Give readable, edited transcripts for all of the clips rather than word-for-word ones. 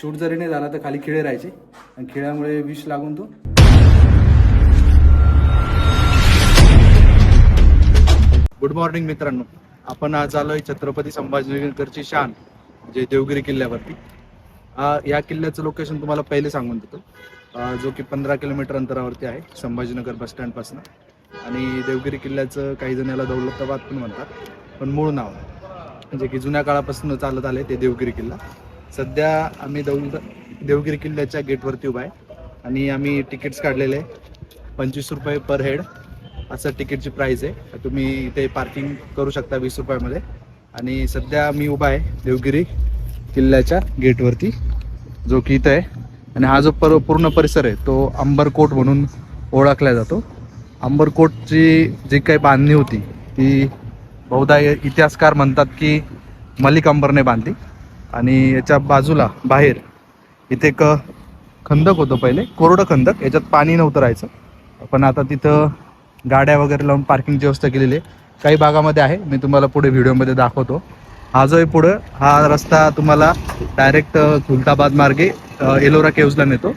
Shoot जरी नाही झाला तर खाली खिळे राहायचे आणि खिळ्यामुळे विष लागून तो. गुड मॉर्निंग मित्रांनो, आपण आज आलोय छत्रपती संभाजीनगरची शान म्हणजे देवगिरी किल्ल्यावरती. या किल्ल्याचं लोकेशन तुम्हाला पहिले सांगून देतो, जो की 15 किलोमीटर अंतरावरती आहे संभाजीनगर बस स्टँड पासून. आणि देवगिरी किल्ल्याचं काही जण याला दौलताबाद पण म्हणतात, पण मूळ नाव म्हणजे की जुन्या काळापासून चालत आले ते देवगिरी किल्ला. सध्या आम्ही देवगिरी किल्ल्याच्या गेटवरती उभा आहे आणि आम्ही तिकीट्स काढलेले 25 रुपये पर हेड असं तिकीटची प्राइस आहे. तुम्ही इथे पार्किंग करू शकता 20 रुपयामध्ये. आणि सध्या मी उभा आहे देवगिरी किल्ल्याच्या गेटवरती, जो की इथं आहे. आणि हा जो पूर्ण परिसर आहे तो अंबरकोट म्हणून ओळखला जातो. अंबरकोटची जी काही बांधणी होती ती बहुधा इतिहासकार म्हणतात की मलिक अंबरने बांधली. आणि याच्या बाजूला बाहेर इथे एक खंदक होतं, पहिले कोरडं खंदक, याच्यात पाणी नव्हतं राहायचं, पण आता तिथं गाड्या वगैरे लावून पार्किंगची व्यवस्था केलेली आहे. काही भागामध्ये आहे, मी तुम्हाला पुढे व्हिडिओमध्ये दाखवतो. हा जो आहे पुढं हा रस्ता तुम्हाला डायरेक्ट खुलताबाद मार्गे एलोरा केव्जला नेतो.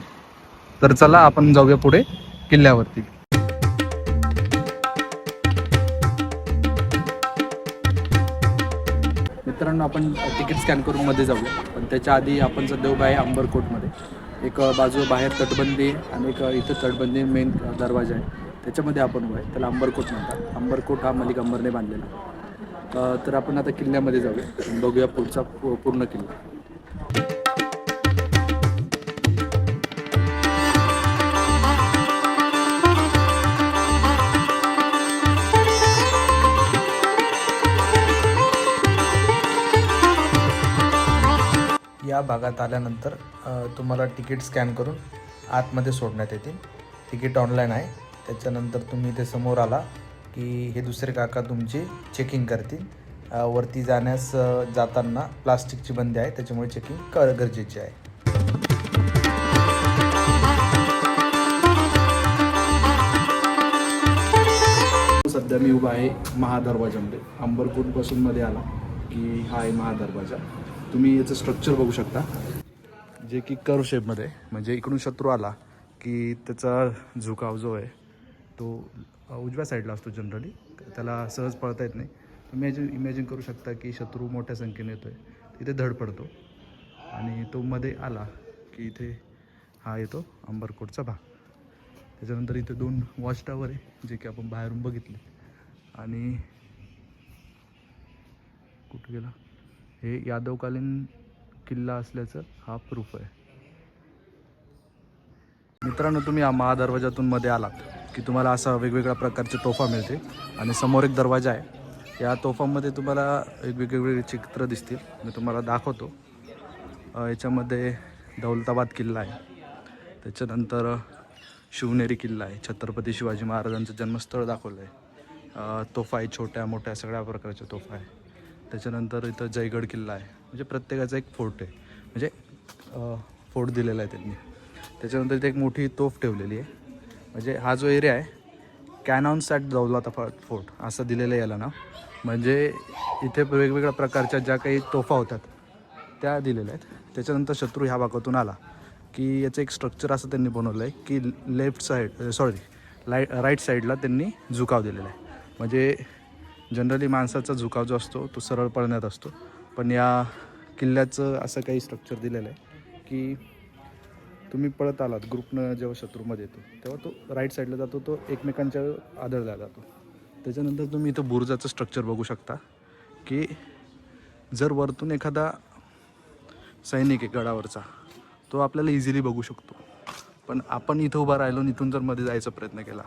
तर चला आपण जाऊया पुढे किल्ल्यावरती. मित्रांनो, आपण तिकीट स्कॅन करून मध्ये जाऊया, पण त्याच्या आधी आपण सध्या उभा आहे अंबरकोटमध्ये. एक बाजू बाहेर तटबंदी आणि एक इथं तटबंदी मेन दरवाजा आहे, त्याच्यामध्ये आपण उभा आहे. त्याला अंबरकोट म्हणतात. अंबरकोट हा मलिक अंबरने बांधलेला. तर आपण आता किल्ल्यामध्ये जाऊया, बघूया पुढचा पूर्ण किल्ला. या भागात आल्यानंतर तुम्हाला तिकीट स्कॅन करून आतमध्ये सोडण्यात येतील. तिकीट ऑनलाईन आहे. त्याच्यानंतर तुम्ही इथे समोर आला की हे दुसरे काका तुमची चेकिंग करतील. वरती जाताना प्लास्टिकची बंदी आहे, त्याच्यामुळे चेकिंग गरजेची आहे. सध्या मी उभा आहे महादरवाजामध्ये. अंबरकोटपासून मध्ये आला की हा आहे महादरवाजा. तुम्ही याचं स्ट्रक्चर बघू शकता, जे की कर्व शेपमध्ये, म्हणजे इकडून शत्रू आला की त्याचा झुकाव जो आहे तो उजव्या साईडला असतो जनरली, त्याला सहज पळता येत नाही. तुम्ही इमॅजिन करू शकता की शत्रू मोठ्या संख्येने येतो आहे, तिथे धड पडतो आणि तो मध्ये आला की इथे हा येतो अंबरकोटचा भाग. त्याच्यानंतर इथे 2 वॉच टावर आहे, जे की आपण बाहेरून बघितले. आणि कुठे गेला, हे यादवकालीन किल्ला असल्याचं हा प्रूफ आहे. मित्रांनो, तुम्ही या महादरवाजातून मध्ये आलात की तुम्हाला असा वेगवेगळ्या प्रकारचे तोफा मिळते. आणि समोर एक दरवाजा आहे, या तोफामध्ये तुम्हाला वेगवेगळे चित्र दिसतील, मी तुम्हाला दाखवतो. याच्यामध्ये दौलताबाद किल्ला आहे, त्याच्यानंतर शिवनेरी किल्ला आहे, छत्रपती शिवाजी महाराजांचं जन्मस्थळ दाखवलं आहे. तोफा आहे, छोट्या मोठ्या सगळ्या प्रकारच्या तोफा आहे. त्याच्यानंतर इथं जयगड किल्ला आहे, म्हणजे प्रत्येकाचा एक फोर्ट आहे, म्हणजे फोर्ट दिलेला आहे त्यांनी. त्याच्यानंतर इथे एक मोठी तोफ ठेवलेली आहे, म्हणजे हा जो एरिया आहे कॅनॉन्स ॲट दौलताबाद फोर्ट असं दिलेलं आहे याला नाव. म्हणजे इथे वेगवेगळ्या प्रकारच्या ज्या काही तोफा होतात त्या दिलेल्या आहेत. त्याच्यानंतर शत्रू ह्या भागातून आला की याचं एक स्ट्रक्चर असं त्यांनी बनवलं आहे की राईट साईडला त्यांनी झुकाव दिलेला आहे. म्हणजे जनरली माणसाचा झुकाव जो असतो तो सरळ पळण्यात असतो, पण या किल्ल्याचं असं काही स्ट्रक्चर दिलेलं आहे की तुम्ही पळत आलात ग्रुपनं, जेव्हा शत्रूमध्ये येतो तेव्हा तो राईट साईडला जातो, तो एकमेकांच्या आदळला जातो. त्याच्यानंतर तुम्ही इथं बुरुजाचं स्ट्रक्चर बघू शकता की जर वरतून एखादा सैनिक आहे गडावरचा, तो आपल्याला इझिली बघू शकतो. पण आपण इथं उभा राहिलो आणि इथून जर मध्ये जायचा प्रयत्न केला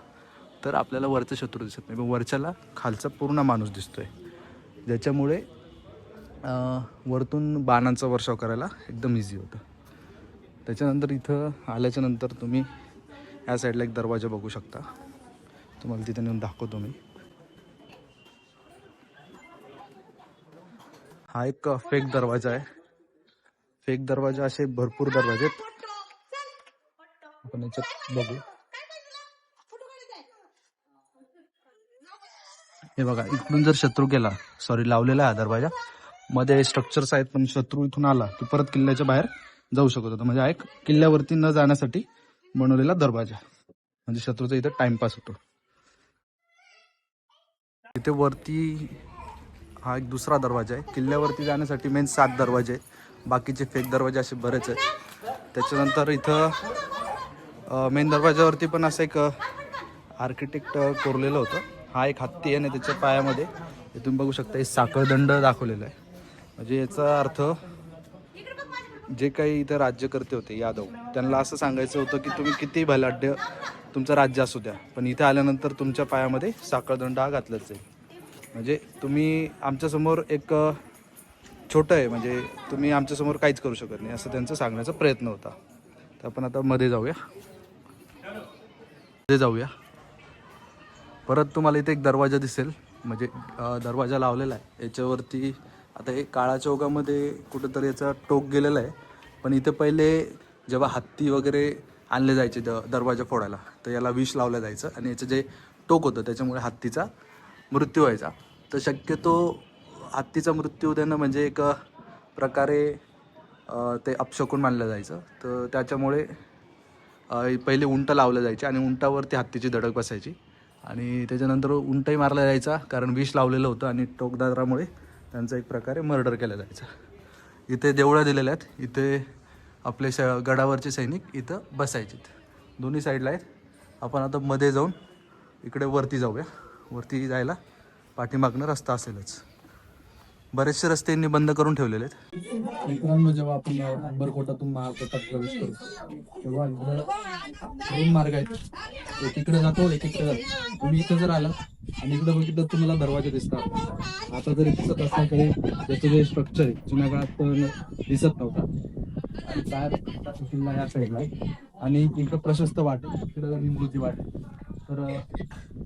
तर आपल्याला वरचा शत्रू दिसत नाही, पण वरच्याला खालचा पूर्ण माणूस दिसतोय, ज्याच्यामुळे वरतून बाणांचा वर्षाव करायला एकदम इझी होतं. त्याच्यानंतर इथं आल्याच्यानंतर तुम्ही या साईडला एक दरवाजा बघू शकता, तुम्हाला तिथे नेऊन दाखवतो मी. हा एक फेक दरवाजा आहे. फेक दरवाजा असे भरपूर दरवाजे आहेत, आपण याच्यात बघू. हे बघा, इकडून जर शत्रू गेला, लावलेला आहे दरवाजा, मध्ये स्ट्रक्चर्स आहेत, पण शत्रू इथून आला की परत किल्ल्याच्या बाहेर जाऊ शकत होता. म्हणजे हा एक किल्ल्यावरती न जाण्यासाठी बनवलेला दरवाजा, म्हणजे शत्रूचा इथं टाइमपास होतो. इथे वरती हा एक दुसरा दरवाजा आहे. किल्ल्यावरती जाण्यासाठी मेन 7 दरवाजे आहेत, बाकीचे फेक दरवाजे असे बरेच आहेत. त्याच्यानंतर इथं मेन दरवाजावरती पण असं एक आर्किटेक्ट कोरलेलं होतं. हा एक हत्ती आहे आणि त्याच्या पायामध्ये तुम्ही बघू शकता हे साखळदंड दाखवलेला आहे. म्हणजे याचा अर्थ जे काही इथं राज्यकर्ते होते यादव, त्यांना असं सांगायचं होतं की तुम्ही किती बलाढ्य तुमचं राज्य असू द्या, पण इथं आल्यानंतर तुमच्या पायामध्ये साखळदंड हा घातलाच जाईल. म्हणजे तुम्ही आमच्यासमोर एक छोटं आहे, म्हणजे तुम्ही आमच्यासमोर काहीच करू शकत नाही, असं त्यांचा सांगण्याचा प्रयत्न होता. तर आपण आता मध्ये जाऊया. परत तुम्हाला इथे एक दरवाजा दिसेल, म्हणजे दरवाजा लावलेला आहे. याच्यावरती आता हे काळाच्या ओघामध्ये कुठंतरी याचा टोक गेलेला आहे, पण इथे पहिले जेव्हा हत्ती वगैरे आणले जायचे दरवाजा फोडायला, तर याला विष लावलं जायचं आणि याचं जे टोक होतं त्याच्यामुळे हत्तीचा मृत्यू व्हायचा. तर शक्यतो हत्तीचा मृत्यू देणं म्हणजे एक प्रकारे ते अपशकुन मानलं जायचं. तर त्याच्यामुळे पहिले उंट लावलं जायचे आणि उंटावरती हत्तीची धडक बसायची आणि त्याच्यानंतर उंटही मारला जायचा, कारण विष लावलेलं होतं आणि टोकदारामुळे त्यांचा एक प्रकारे मर्डर केला जायचा. इथे देवळं दिलेल्या आहेत. इथे आपले गडावरचे सैनिक इथं बसायचे, दोन्ही साईडला आहेत. आपण आता मध्ये जाऊन इकडे वरती जाऊया. वरती जायला पाठीमागनं रस्ता असेलच. बरेचसे रस्ते यांनी बंद करून ठेवलेले आहेत. मित्रांनो, जेव्हा आपण अंबरकोटातून महाकोटात प्रवेश करतो तेव्हा दोन मार्ग आहेत, एकीकडे जातो एकीकडे जातो. तुम्ही इथं जर आलात आणि इकडे बघितलं तुम्हाला दरवाजा दिसतात. आता जरी दिसत असला तरी त्याचं जे स्ट्रक्चर आहे जुन्या काळात दिसत नव्हता. आणि बाहेर किल्ला या साईडला आहे आणि इकडं प्रशस्त वाट आहे, इकडं निमृती वाट आहे. तर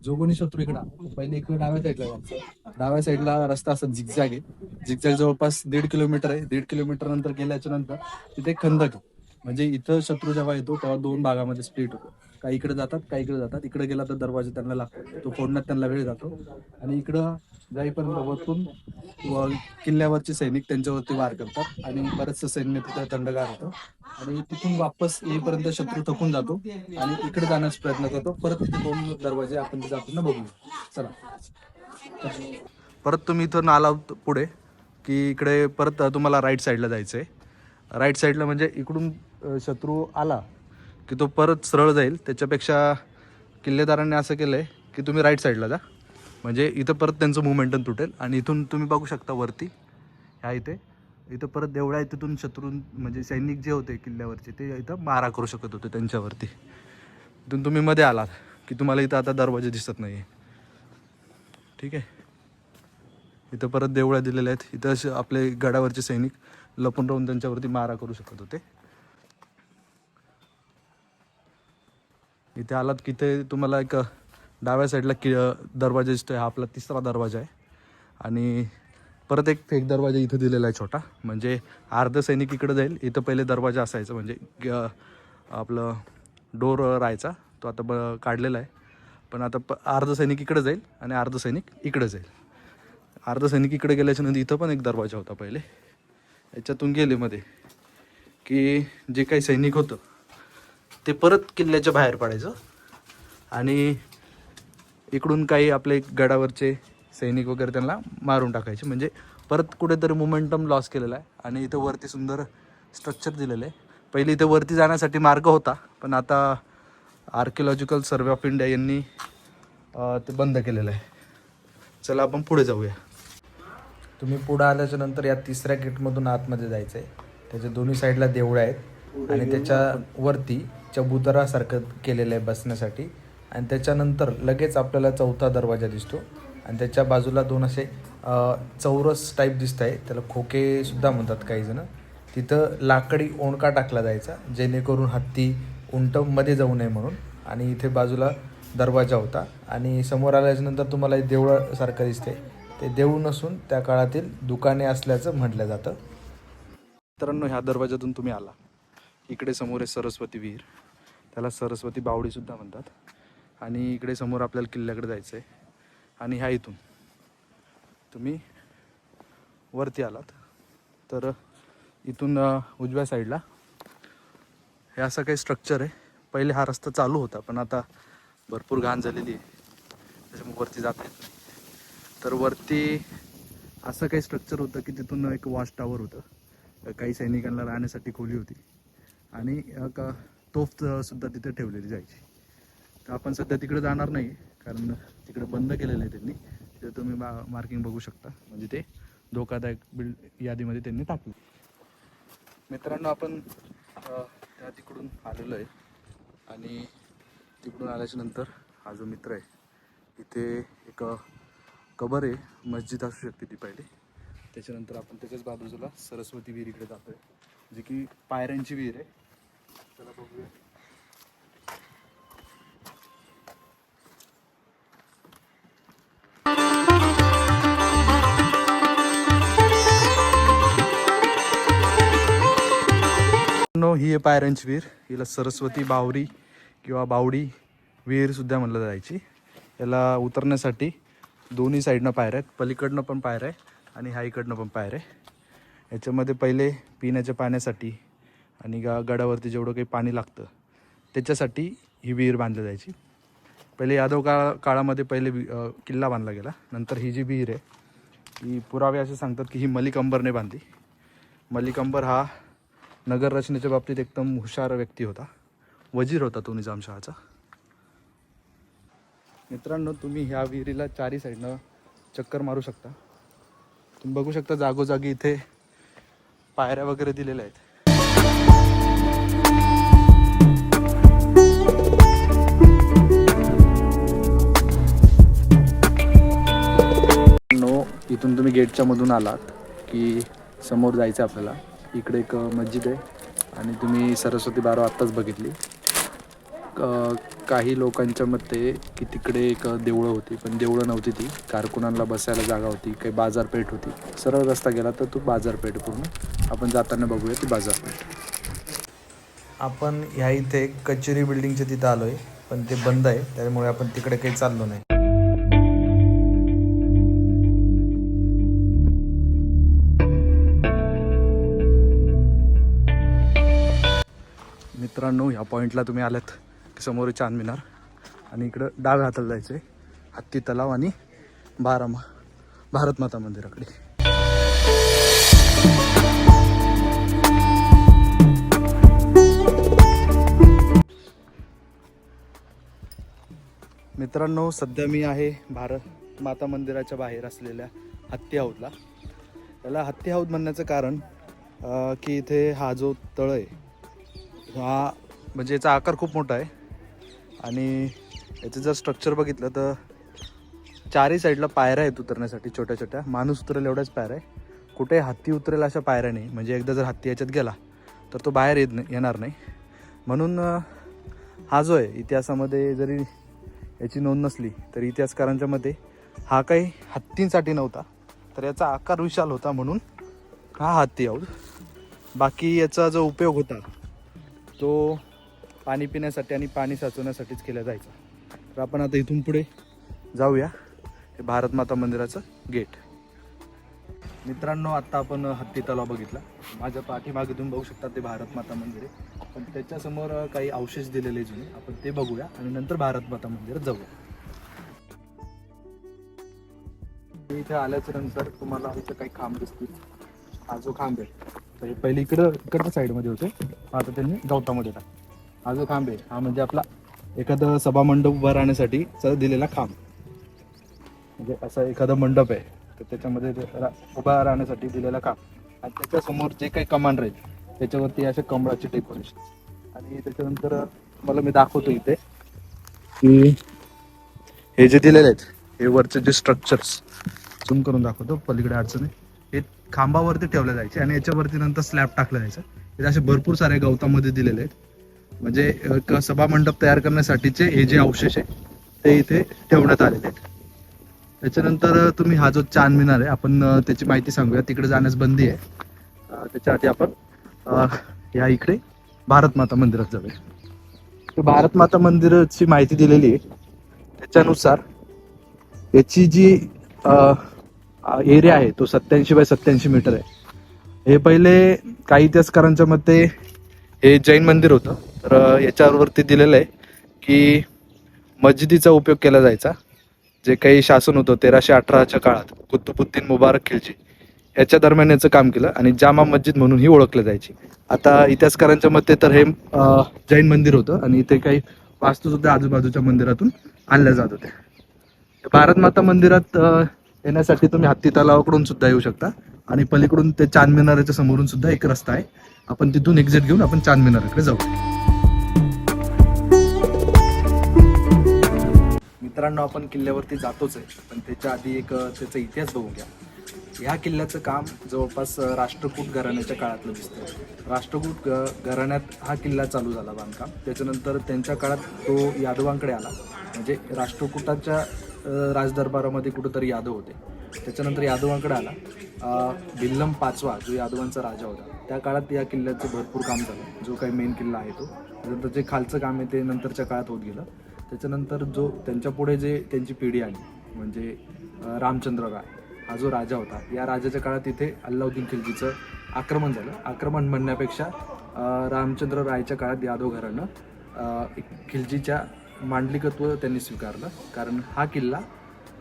जो कोणी शत्रू इकडं पहिले इकडे डाव्या साईडला जायचं. डाव्या साईडला रस्ता असं झिकझॅग आहे. झिकझॅग जवळपास 1.5 किलोमीटर आहे. 1.5 किलोमीटर नंतर गेल्याच्या नंतर तिथे एक खंदक आहे. म्हणजे इथं शत्रू जेव्हा येतो तेव्हा 2 भागामध्ये स्प्लिट होतो. काही इकडे जातात, काही इकडे जातात. इकडे गेला तर दरवाजा त्यांना लागतो, तो फोडण्यात त्यांना वेळ जातो. आणि इकडं जाईपर्यंत वरतून किल्ल्यावरचे सैनिक त्यांच्यावरती वार करतात आणि बरेचसं सैन्य तिथं थंडगार होतं. आणि तिथून वापस येईपर्यंत शत्रू थकून जातो आणि इकडे जाण्याचा प्रयत्न करतो. परत तिथे 2 दरवाजे आपण तिथे आपण बघूया. चला, परत तुम्ही इथून आला पुढे की इकडे परत तुम्हाला राईट साईडला जायचं आहे. राईट साईडला म्हणजे इकडून शत्रू आला की तो परत सरळ जाईल. त्याच्यापेक्षा किल्लेदारांनी असं केलं आहे की तुम्ही राईट साईडला जा, म्हणजे इथं परत त्यांचं मोमेंटम तुटेल. आणि इथून तुम्ही बघू शकता वरती ह्या इथं परत देवळा आहे. तिथून शत्रू म्हणजे सैनिक जे होते किल्ल्यावरचे ते इथं मारा करू शकत होते त्यांच्यावरती. इथून तुम्ही मध्ये आलात की तुम्हाला इथं आता दरवाजे दिसत नाही आहे. ठीक आहे, इथं परत देवळ्या दिलेल्या आहेत. इथं आपले गडावरचे सैनिक लपून राहून त्यांच्यावरती मारा करू शकत होते. इथे आलात की ते तुम्हाला एक डाव्या साईडला दरवाजा दिसतोय. हा आपला 3रा दरवाजा आहे. आणि परत एक फेक दरवाजा इथं दिलेला आहे छोटा, म्हणजे अर्ध सैनिक इकडं जाईल. इथं पहिले दरवाजा असायचा, म्हणजे आपलं डोर राहायचा, तो आता काढलेला आहे. पण आता अर्ध सैनिक इकडे जाईल आणि अर्ध सैनिक इकडे जाईल. अर्ध सैनिक इकडे गेल्याच्या नंतर इथं पण एक दरवाजा होता पहिले. याच्यातून गेले मध्ये की जे काही सैनिक होतं ते परत किल्ल्याच्या बाहेर पडायचं आणि इकडून काही आपले गडावरचे सैनिक वगैरे त्यांना मारून टाकायचे. म्हणजे परत कुठेतरी मोमेंटम लॉस केलेला आहे. आणि इथं वरती सुंदर स्ट्रक्चर दिलेलं आहे. पहिले इथं वरती जाण्यासाठी मार्ग होता, पण आता आर्किओलॉजिकल सर्वे ऑफ इंडिया यांनी ते बंद केलेलं आहे. चला आपण पुढे जाऊया. तुम्ही पुढे आल्याच्या नंतर या 3ऱ्या गेटमधून आतमध्ये जायचं आहे. त्याच्या दोन्ही साईडला देवळं आहेत आणि त्याच्यावरती चबुतरासारखं केलेलं आहे बसण्यासाठी. आणि त्याच्यानंतर लगेच आपल्याला 4था दरवाजा दिसतो आणि त्याच्या बाजूला 2 असे चौरस टाईप दिसत आहे, त्याला खोकेसुद्धा म्हणतात काही जण. तिथं लाकडी ओंडका टाकला जायचा जेणेकरून हत्ती उंट मध्ये जाऊ नये म्हणून. आणि इथे बाजूला दरवाजा होता आणि समोर आल्याच्यानंतर तुम्हाला देवळासारखं दिसते. ते देऊळ नसून त्या काळातील दुकाने असल्याचं म्हटलं जातं. मित्रांनो, ह्या दरवाजातून तुम्ही आला, इकडे समोर आहे सरस्वती विहीर, त्याला सरस्वती बावडीसुद्धा म्हणतात. आणि इकडे समोर आपल्याला किल्ल्याकडे जायचं आहे. आणि ह्या इथून तुम्ही वरती आलात तर इथून उजव्या साईडला हे असं काही स्ट्रक्चर आहे. पहिले हा रस्ता चालू होता, पण आता भरपूर घाण झालेली आहे, त्याच्यामुळे वरती जाता येत नाही. तर वरती असं काही स्ट्रक्चर होतं की तिथून एक वॉच टॉवर होतं, काही सैनिकांना राहण्यासाठी खोली होती आणि तोफ सुद्धा तिथे ठेवलेली जायची. तर आपण सध्या तिकडे जाणार नाही, कारण तिकडे बंद केलेलं आहे त्यांनी. तिथे तुम्ही मार्किंग बघू शकता, म्हणजे ते धोकादायक यादीमध्ये त्यांनी टाकले. मित्रांनो, आपण त्या तिकडून आलेलो आहे आणि तिकडून आल्याच्या नंतर हा जो मित्र आहे, इथे एक कबर आहे, मस्जिद असू शकते ती पहिली. त्याच्यानंतर आपण त्याच्याच बाजूला सरस्वती विहिरीकडे जातो आहे, जी की पायऱ्यांची विहीर आहे. चला बघूया. ही आहे पायऱ्यांची विहीर. हिला सरस्वती बावरी किंवा बावडी विहीर सुद्धा म्हणलं जायची. याला उतरण्यासाठी दोन्ही साईडनं पायऱ्या आहेत, पलीकडनं पण पायऱ्या आहे आणि ह्या इकडनं पण पायऱ्या आहे. याच्यामध्ये पहिले पिण्याच्या पाण्यासाठी आणि गडावरती जेवढं काही पाणी लागतं त्याच्यासाठी ही विहीर बांधली जायची. पहिले यादव काळामध्ये पहिले किल्ला बांधला गेला. नंतर ही जी विहीर आहे ही पुरावे असे सांगतात की ही मलिक अंबरने बांधली. मलिक अंबर हा नगर रचनेच्या बाबतीत एकदम हुशार व्यक्ती होता, वजीर होता तो निजामशहाचा. मित्रांनो, तुम्ही ह्या विहिरीला चारी साईडनं चक्कर मारू शकता. तुम्ही बघू शकता जागोजागी इथे पायऱ्या वगैरे दिलेल्या आहेत. इथून तुम्ही गेटच्या मधून आलात की समोर जायचं आपल्याला. इकडे एक मस्जिद आहे आणि तुम्ही सरस्वती बारो आत्ताच बघितली. काही लोकांच्या मते की तिकडे एक देवळं होती, पण देवळं नव्हती ती, कारकुनांना बसायला जागा होती, काही बाजारपेठ होती. सरळ रस्ता गेला तर तो बाजारपेठ पूर्ण. आपण जाताना बघूया ती बाजारपेठ. आपण ह्या इथे कचेरी बिल्डिंगच्या तिथं आलो आहे, पण ते बंद आहे, त्यामुळे आपण तिकडे काही चाललो नाही. मित्रांनो, ह्या पॉईंटला तुम्ही आलात की समोर चांद मिनार आणि इकडं डाव्या हाताला जायचं आहे हत्ती तलाव आणि भारत माता मंदिराकडे. मित्रांनो, सध्या मी आहे भारत माता मंदिराच्या बाहेर असलेल्या हत्ती हौदला. याला हत्ती हौद म्हणण्याचं कारण की इथे हा जो तळ आहे हा म्हणजे याचा आकार खूप मोठा आहे आणि याचं जर स्ट्रक्चर बघितलं तर चारही साईडला पायऱ्या आहेत उतरण्यासाठी, छोट्या छोट्या. माणूस उतरेल एवढ्याच पायऱ्या आहे, कुठे हत्ती उतरेल अशा पायऱ्या नाही. म्हणजे एकदा जर हत्ती याच्यात गेला तर तो बाहेर येणार नाही. म्हणून हा जो आहे इतिहासामध्ये जरी याची नोंद नसली तरी इतिहासकारांच्या मते हा काही हत्तींसाठी नव्हता, तर याचा आकार विशाल होता म्हणून हा हत्ती हौद. बाकी याचा जो उपयोग होता तो पाणी पिण्यासाठी आणि पाणी साचवण्यासाठीच केला जायचा. तर आपण आता इथून पुढे जाऊया हे भारत माता मंदिराचं गेट. मित्रांनो, आता आपण हत्ती तलाव बघितला. माझ्या पाठीमागे तुम्ही बघू शकता ते भारत माता मंदिर आहे, पण त्याच्यासमोर काही अवशेष दिलेले जुने, आपण ते बघूया आणि नंतर भारत माता मंदिरात जाऊया. इथे आल्याच्या नंतर तुम्हाला इथं काही खांब दिसतील. हा जो खांब आहे तर हे पहिले इकडच्या साईडमध्ये होते, आता त्यांनी गवतामध्ये टाकले. हा जो खांब आहे हा म्हणजे आपला एखादं सभामंडप उभा राहण्यासाठी दिलेला खांब. म्हणजे असा एखादा मंडप आहे तर त्याच्यामध्ये उभा राहण्यासाठी दिलेला खांब आणि त्याच्यासमोर जे काही कमान राहील त्याच्यावरती असे कमळाचे डेकोरेशन. आणि त्याच्यानंतर मला मी दाखवतो इथे की हे जे दिलेले आहेत हे वरचे जे स्ट्रक्चर्स झूम करून दाखवतो. पलीकडे अडचण आहे, हे खांबावरती ठेवले जायचे आणि याच्यावरती नंतर स्लॅब टाकलं जायचं. हे असे भरपूर सारे गवतामध्ये दिलेले आहेत. म्हणजे सभा मंडप तयार करण्यासाठीचे हे जे अवशेष आहे ते इथे ठेवण्यात आलेले आहेत. त्याच्यानंतर तुम्ही हा जो चांद मिनार आहे आपण त्याची माहिती सांगूया. तिकडे जाण्यास बंदी आहे, त्याच्या आधी आपण या इकडे भारत माता मंदिरात जाऊया. तर भारत माता मंदिराची माहिती दिलेली आहे त्याच्यानुसार याची जी एरिया आहे तो 87 बाय 87 मीटर आहे. हे पहिले काही इतिहासकारांच्या मते हे जैन मंदिर होतं. तर याच्यावरती दिलेलं आहे की मस्जिदीचा उपयोग केला जायचा. जे काही शासन होतं 1318च्या काळात कुतुबुद्दीन मुबारक खिलजी याच्या दरम्यान याचं काम केलं आणि जामा मस्जिद म्हणून ही ओळखलं जायची. आता इतिहासकारांच्या मते तर हे जैन मंदिर होतं आणि इथे काही वास्तू सुद्धा आजूबाजूच्या मंदिरातून आणल्या जात होत्या. भारत माता मंदिरात येण्यासाठी तुम्ही हत्ती तलावाकडून सुद्धा येऊ शकता आणि पलीकडून ते चांद मिनाराच्या समोरून सुद्धा एक रस्ता आहे. आपण तिथून एक्झिट घेऊन आपण चांद मिनाराकडे जाऊ. मित्रांनो, आपण किल्ल्यावरती जातोच आहे, पण त्याच्या आधी एक त्याचा इतिहास बघून घ्या. ह्या किल्ल्याचं काम जवळपास राष्ट्रकूट घराण्याच्या काळातलं दिसतं. राष्ट्रकूट घराण्यात हा किल्ला चालू झाला बांधकाम. त्याच्यानंतर त्यांच्या काळात तो यादवांकडे आला. म्हणजे राष्ट्रकूटाच्या राजदरबारामध्ये कुठंतरी यादव होते. त्याच्यानंतर यादवांकडे आला. भिल्लम पाचवा जो यादवांचा राजा होता, त्या काळात या किल्ल्याचं भरपूर काम झालं. जो काही मेन किल्ला आहे तो, त्यानंतर जे खालचं काम आहे ते नंतरच्या काळात होत गेलं. त्याच्यानंतर जो त्यांच्या पुढे जे त्यांची पिढी आली म्हणजे रामचंद्र राय हा जो राजा होता, या राजाच्या काळात इथे अल्लाउद्दीन खिलजीचं आक्रमण झालं. आक्रमण म्हणण्यापेक्षा रामचंद्र रायच्या काळात यादव घराणं खिलजीच्या मांडलिकत्व त्यांनी स्वीकारलं. कारण हा किल्ला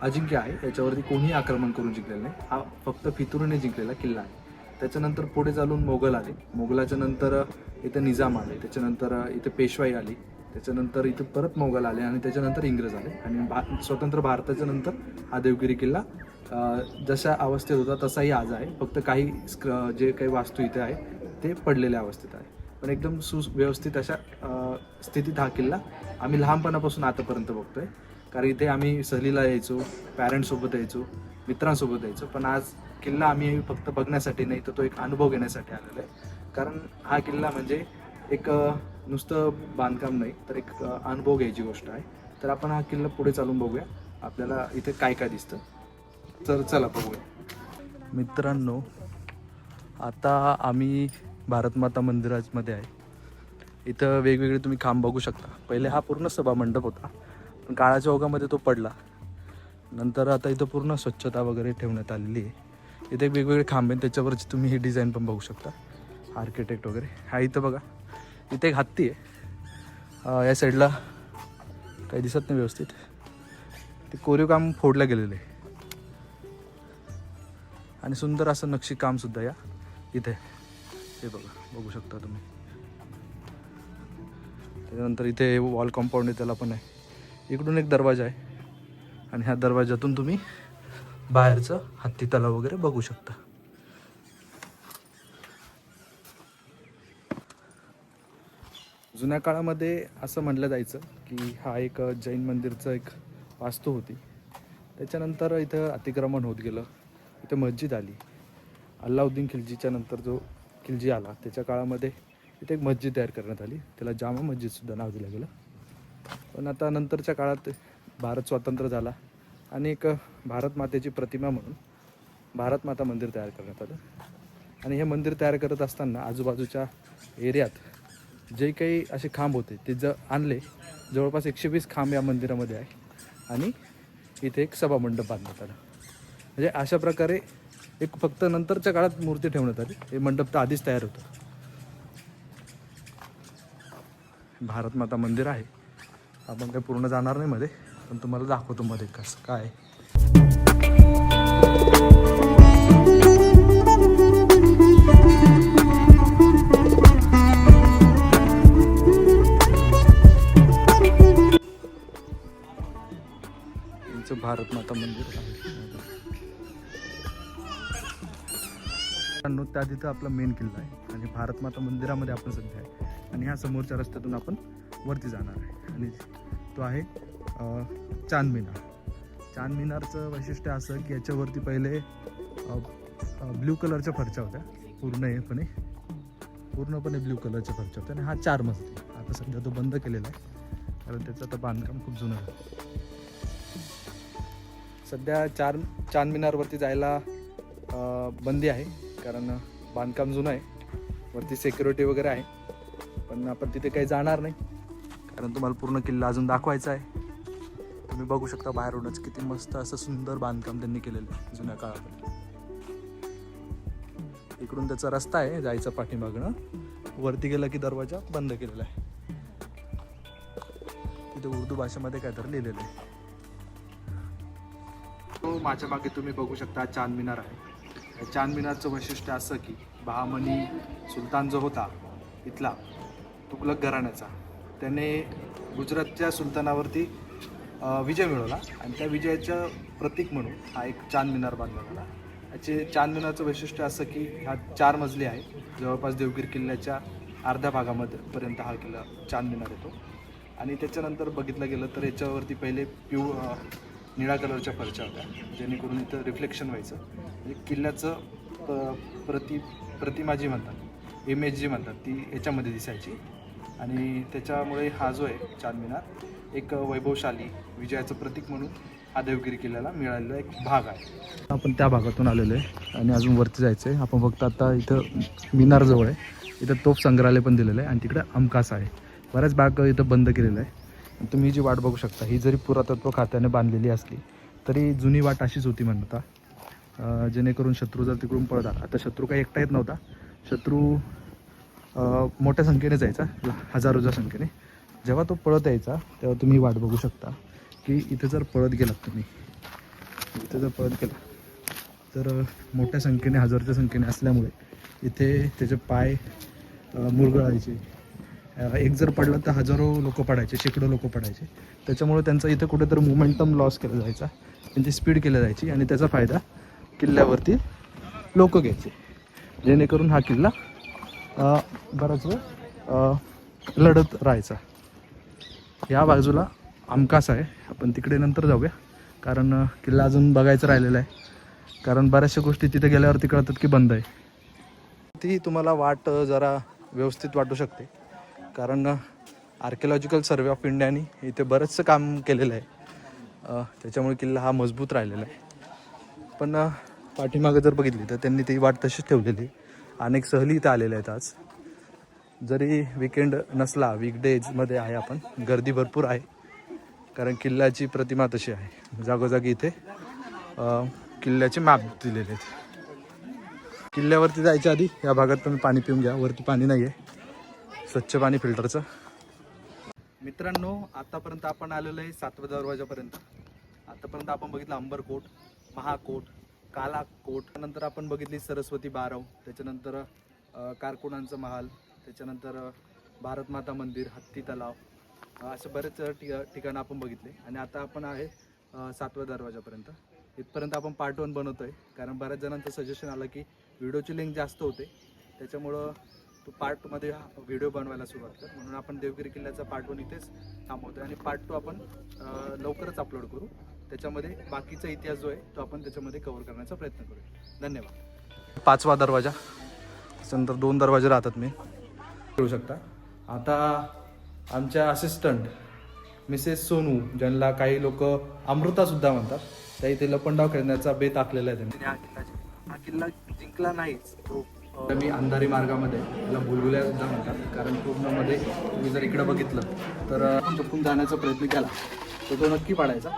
अजिंक्य आहे, याच्यावरती कोणीही आक्रमण करून जिंकलेलं नाही. हा फक्त फितुरीने जिंकलेला किल्ला आहे. त्याच्यानंतर पुढे चालून मोगल आले. मोगलाच्या नंतर इथे निजाम आले. त्याच्यानंतर इथे पेशवाई आली. त्याच्यानंतर इथे परत मोगल आले आणि त्याच्यानंतर इंग्रज आले. आणि स्वतंत्र भारताच्या नंतर हा देवगिरी किल्ला जशा अवस्थेत होता तसाही आज आहे. फक्त काही जे काही वास्तू इथे आहे ते पडलेल्या अवस्थेत आहे, पण एकदम सुव्यवस्थित अशा स्थितीत हा किल्ला आम्ही लहानपणापासून आतापर्यंत बघतोय. कारण इथे आम्ही सहलीला यायचो, पॅरेंट्ससोबत यायचो, मित्रांसोबत यायचो. पण आज किल्ला आम्ही फक्त बघण्यासाठी नाही तर तो एक अनुभव घेण्यासाठी आलेला आहे. कारण हा किल्ला म्हणजे एक नुसतं बांधकाम नाही तर एक अनुभव घ्यायची गोष्ट आहे. तर आपण हा किल्ला पुढे चालून बघूया आपल्याला इथे काय काय दिसतं. तर चला बघूया. मित्रांनो, आता आम्ही भारतमाता मंदिरामध्ये आहे. इथं वेगवेगळे तुम्ही खांब बघू शकता. पहिले हा पूर्ण सभा मंडप होता, पण काळाच्या ओघामध्ये तो पडला. नंतर आता इथं पूर्ण स्वच्छता वगैरे ठेवण्यात आलेली आहे. इथे वेगवेगळे खांब आहेत, त्याच्यावरची तुम्ही ही डिझाईन पण बघू शकता, आर्किटेक्ट वगैरे. हा इथं बघा, इथे एक हत्ती आहे. या साईडला काही दिसत नाही व्यवस्थित. ते कोरीव काम फोडलं गेलेलं आहे आणि सुंदर असं नक्षीकाम सुद्धा या इथे. हे बघा, बघू शकता तुम्ही. त्याच्यानंतर इथे वॉल कंपाऊंड आहे, त्याला पण आहे. इकडून एक दरवाजा आहे आणि ह्या दरवाजातून तुम्ही बाहेरचं हत्ती तलाव वगैरे बघू शकता. जुन्या काळामध्ये असं म्हटलं जायचं की हा एक जैन मंदिरचं एक वास्तू होती. त्याच्यानंतर इथं अतिक्रमण होत गेलं. इथं मस्जिद आली. अल्लाउद्दीन खिलजीच्या नंतर जो खिलजी आला त्याच्या काळामध्ये इथे एक मस्जिद तयार करण्यात आली. त्याला जामा मस्जिदसुद्धा नाव दिलं गेलं. पण आता नंतरच्या काळात भारत स्वतंत्र झाला आणि एक भारत मातेची प्रतिमा म्हणून भारत माता मंदिर तयार करण्यात आलं. आणि हे मंदिर तयार करत असताना आजूबाजूच्या एरियात जे काही असे खांब होते ते आणले. जवळपास 120 खांब या मंदिरामध्ये आहे आणि इथे एक सभामंडप बांधण्यात आला. म्हणजे अशा प्रकारे एक फक्त नंतरच्या काळात मूर्ती ठेवण्यात आली. हे मंडप तर आधीच तयार होतं. भारत माता मंदिर आहे. आपण काही पूर्ण जाणार नाही मध्ये, पण तुम्हाला दाखवतो मध्ये कसं काय. भारत माता मंदिर आहे. त्या तिथं आपला मेन किल्ला आहे आणि भारत माता मंदिरामध्ये आपण सध्या आहे. आणि ह्या समोरच्या रस्त्यातून आपण वरती जाणार आहे आणि तो आहे चांद मिनार. चांद मिनारचं वैशिष्ट्य असं की याच्यावरती पहिले ब्ल्यू कलरच्या फरच्या होत्या. पूर्णपणे ब्ल्यू कलरच्या फरच्या होत्या आणि हा 4 मजली. आता सध्या तो बंद केलेला आहे कारण त्याचं आता बांधकाम खूप जुनं आहे. सध्या चांद मिनारवरती जायला बंदी आहे कारण बांधकाम जुनं आहे. वरती सिक्युरिटी वगैरे आहे, पण आपण तिथे काही जाणार नाही कारण तुम्हाला पूर्ण किल्ला अजून दाखवायचा आहे. तुम्ही बघू शकता बाहेरूनच किती मस्त असं सुंदर बांधकाम त्यांनी केलेलं आहे जुन्या काळामध्ये. इकडून त्याचा रस्ता आहे जायचा पाठीमागणं वरती गेला की दरवाजा बंद केलेला आहे. तिथे उर्दू भाषेमध्ये काहीतरी लिहिलेलं आहे. तो माझ्या मागे तुम्ही बघू शकता चांद मिनार आहे. या चांद मिनारचं वैशिष्ट्य असं की बहामनी सुलतान जो होता इथला तुगलक घराण्याचा, त्याने गुजरातच्या सुलतानावरती विजय मिळवला आणि त्या विजयाचं प्रतीक म्हणून हा एक चांद मिनार बांधला गेला. याचे चांद मिनारचं वैशिष्ट्य असं की हा 4 मजली आहे. जवळपास देवगिरी किल्ल्याच्या अर्ध्या भागामध्ये पर्यंत हा किल्ला चांद मिनार येतो. आणि त्याच्यानंतर बघितलं गेलं तर याच्यावरती पहिले निळ्या कलरच्या फरच्या होत्या, जेणेकरून इथं रिफ्लेक्शन व्हायचं. म्हणजे किल्ल्याचं प्रतिमा जी म्हणतात, इमेज जी म्हणतात, ती याच्यामध्ये दिसायची. आणि त्याच्यामुळे हा जो आहे चांद मिनार एक वैभवशाली विजयाचं प्रतीक म्हणून हा देवगिरी किल्ल्याला मिळालेला एक भाग आहे. आपण त्या भागातून आलेलो आहे आणि अजून वरती जायचं आहे. आपण फक्त आता इथं मिनारजवळ आहे. इथं तोफ संग्रहालय पण दिलेलं आहे आणि तिकडे अमकास आहे. बऱ्याच भाग इथं बंद केलेलं आहे. तुम्ही जी वाट बघू शकता ही जरी पुरातत्व खात्याने बांधलेली असली तरी जुनी वाट अशीच होती म्हणता, जेणेकरून शत्रू जर तिकडून पळत आला. आता शत्रू काही एकटा येत नव्हता, शत्रू मोठ्या संख्येने जायचा, हजारोच्या संख्येने. जेव्हा तो पळत यायचा तेव्हा तुम्ही वाट बघू शकता की इथे जर पळत गेलात तुम्ही, इथे जर पळत गेला तर मोठ्या संख्येने, हजारोच्या संख्येने असल्यामुळे इथे त्याचे पाय मुरगळायचे. एक जर पडलं तर हजारो लोक पडायचे, शेकडो लोक पडायचे. त्याच्यामुळे त्यांचा इथं कुठेतरी मोमेंटम लॉस केला जायचा, त्यांची स्पीड केली जायची आणि त्याचा फायदा किल्ल्यावरती लोक घ्यायचे, जेणेकरून हा किल्ला बराच वेळ लढत राहायचा. या बाजूला अमकास आहे, आपण तिकडे नंतर जाऊया कारण किल्ला अजून बघायचं राहिलेला आहे. कारण बऱ्याचशा गोष्टी तिथे गेल्यावरती कळतात की बंद आहे. ती तुम्हाला वाट जरा व्यवस्थित वाटू शकते कारण आर्किओलॉजिकल सर्वे ऑफ इंडियाने इथे बरंचसं काम केलेलं आहे. त्याच्यामुळे किल्ला हा मजबूत राहिलेला आहे. पण पाठीमागं जर बघितली तर त्यांनी ती वाट तशीच ठेवलेली. अनेक सहली इथं आलेल्या आहेत. आज जरी विकेंड नसला, वीकडेजमध्ये आहे आपण, गर्दी भरपूर आहे कारण किल्ल्याची प्रतिमा तशी आहे. जागोजागी इथे किल्ल्याचे मॅप दिलेले आहेत. किल्ल्यावरती जायच्या आधी या भागात तुम्ही पाणी पिऊन घ्या. वरती पाणी नाही आहे, स्वच्छ पाणी फिल्टरचं. मित्रांनो, आतापर्यंत आपण आलेलो आहे 7व्या दरवाजापर्यंत. आतापर्यंत आपण बघितलं अंबरकोट, महाकोट, कालाकोट, त्यानंतर आपण बघितली सरस्वती बारव, त्याच्यानंतर कारकुनांचं महाल, त्याच्यानंतर भारत माता मंदिर, हत्ती तलाव, असे बरेच ठिकाणं आपण बघितले. आणि आता आपण आहे 7व्या दरवाजापर्यंत. इथपर्यंत आपण पार्ट 1 बनवतोय कारण बऱ्याच जणांचं सजेशन आलं की व्हिडिओची लेंथ जास्त होते, त्याच्यामुळं तो पार्ट 2मध्ये व्हिडिओ बनवायला सुरुवात कर. म्हणून आपण देवगिरी किल्ल्याचा पार्ट 1 इथेच थांबवतोय आणि पार्ट 2 आपण लवकरच अपलोड करू. त्याच्यामध्ये बाकीचा इतिहास जो आहे तो आपण त्याच्यामध्ये कव्हर करण्याचा प्रयत्न करूया. धन्यवाद. 5वा दरवाजा, त्याच्यानंतर 2 दरवाजे राहतात, मी करू शकता. आता आमच्या असिस्टंट मिसेस सोनू, ज्यांना काही लोक अमृतासुद्धा म्हणतात, त्या इथे लपंडाव खेळण्याचा बेत आखलेला आहे त्यांनी. हा किल्ला जिंकला नाहीच तो. मी अंधारी मार्गामध्ये त्याला भुलभुल्या सुद्धा म्हणतात कारण पूर्णमध्ये तुम्ही जर इकडं बघितलं तर आपण चुकून जाण्याचा प्रयत्न केला तर तो नक्की पाडायचा.